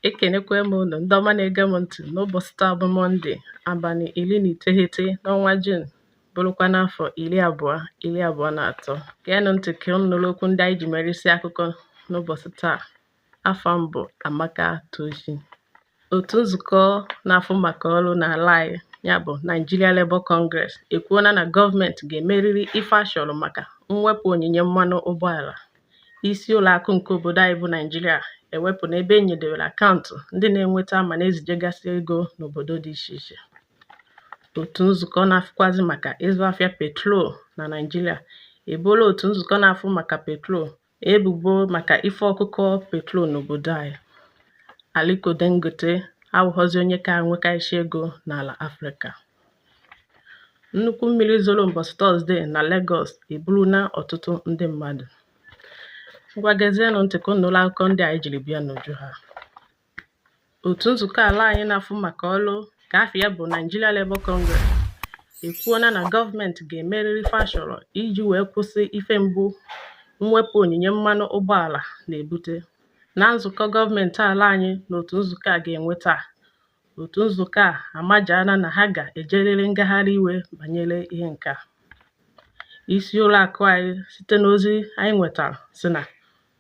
Ekenekwa m unu ndị ọma na-ege m ntị n'ụbọchị taa bụ Mọnde, abalị 19 n'ọnwa Juun, bụrụkwa n'afọ 2023. Geenụ ntị ka unu nụrụ okwu ndị anyị ji mere isi akụkọ n'ụbọchị taa. Afọ m bụ Amaka Tochi. Otu nzukọ na-afụ maka ọrụ n'ala anyị, ya bụ Nigerian Labour Congress, ekwuola na gọọmenti ga-emerịrị ife a chọrọ maka mwepụ onyinye mmanụ ụgbọala. Isi ụlọ akụ nke obodo anyị bụ Nigeria ewepụ n'ebe enyedewere akaụntụ ndị na-enweta ma na-ezijegasị ego n'obodo dị iche iche. Otu nzukọ na-afụkwazị maka ịzụ afịa petrol na Nigeria ebola otu nzukọ na-afụ maka petrol ebubo maka ife ọkụkọ petrol n'obodo anyị. Aliko Dangote abụghịzi onye ka nwekaishi ego n'ala Afrịka. Nnukwu mmiri zoro ụbọchị Tọzdee na Lagos eburu na ọtụtụ ndị mmadụ. Ngwa gezienụ ntị ka unu nụrụ akụkọ ndị anyị jiri bịa n'uju ha. Otu nzukọ ala anyị na-afụ maka ọrụ ka afọ ya bụ Nigerian Labour Congress ekwuola na gọọmenti ga-emerịrị ife a chọrọ iji wee kwụsị ife mgbu mwepụ onyinye mmanụ ụgbọala na-ebute. Na nzukọ gọọmenti ala anyị na otu nzukọ a ga-enwe taa, otu nzukọ a amajana na ha ga-ejerịrị ngagharị iwe banyere ihe nke a. Isi ụlọ akụ anyị site n'ozi anyị nwetara si na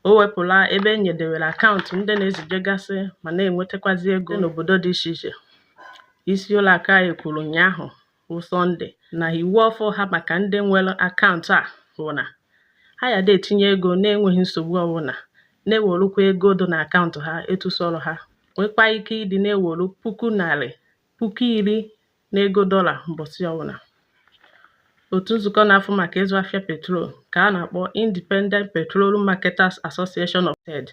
o wepụla ebe enyedewere akaụntụ ndị na-ezijegasị ma na-enwetakwazi ego n'obodo dị iche iche. Isi ụlọ akụ anyị kwuru ụnyaahụ bụ Sọnde na iwu ọfụ ha maka ndị nwere akaụntụ a bụ na ha ya etinye ego na-enweghị nsogbu ọbụla, na-ewerukwa ego dị na akaụntụ ha etusọrọ ha, nwekwa ike ịdị na-eweru $10,000 na ego dọla mbọsị ọbụla. Otu nzukọ na-afụ maka ịzụ afịa petrol ka a na-akpọ Independent Petroleum Marketers Association of Ted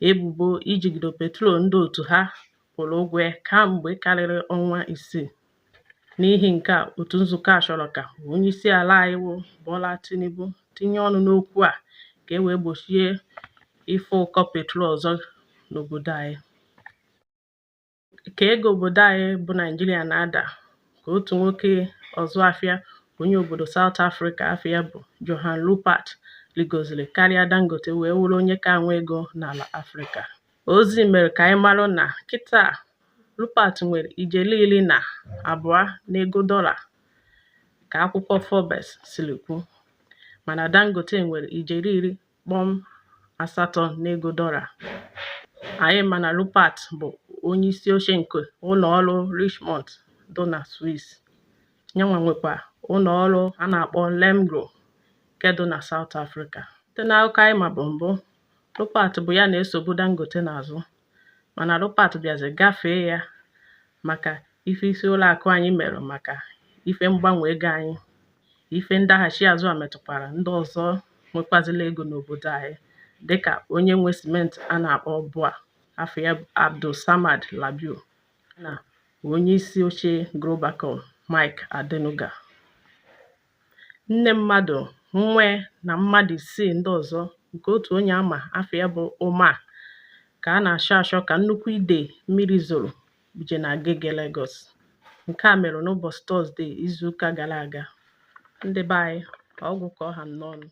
ebubo ijigide petrol ndị otu ha kwụrụ ụgwọ kamgbe karịrị ọnwa 6. N'ihi nke a, otu nzukọ a chọrọ ka onyeisi ala anyị bụ Bola Tinubu tinye ọnụ n'okwu a ka e wee gbochie ife ụkọ petrol ọzọ n'obodo anyị. Ka ego obodo anyị bụ Nigeria na-ada ka otu nwoke ọzọ afịa onye obodo South Africa afọ ya bụ Johan Rupert ligoziri karịa Dangote wee wụrụ onye ka nwe ego n'ala Afrịka. Ozi mere ka anyị mara na kịta Rupert nwere ijeri 12 n'ego dọla ka akwụkwọ Forbes siri kwu, mana Dangote nwere ijeri 10.8 n'ego dọla. Anyị mana Rupert bụ onye isi oche nke ụlọ ọrụ Richest dị na Swiss. Nyanwa nwekwa ụlọ ọrụ a na-akpọ Lemgro nke dị na South Africa. Site n'akụkọ anyị ma bụ mbụ, Rupert bụ ya na-esobu Dangote n'azụ, mana Rupert bịazi gafee ya maka ife isi ụlọ akụ anyị mere maka ife mgbanwe ego anyị. Ife ndaghachi azụ a metụkwara ndị ọzọ nwekwazila ego n'obodo anyị dịka onye nwe simenti a na-akpọ Bua afọ ya Abdul Samad Labiu na onye isi oche Globacom Mike Adenuga. Nne mmadụ, nwe na mmadụ 6 ndị ọzọ nke otu onye ama afọ ya bụ Umar ka a na-achọ ka nnukwu ide mmiri zoro bije na Agege Lagos. Nke a mere n'ụbọchị Tọzdee izuụka gara aga. Ndị be anyị, ọgwụ ka ọha n'ọnụ.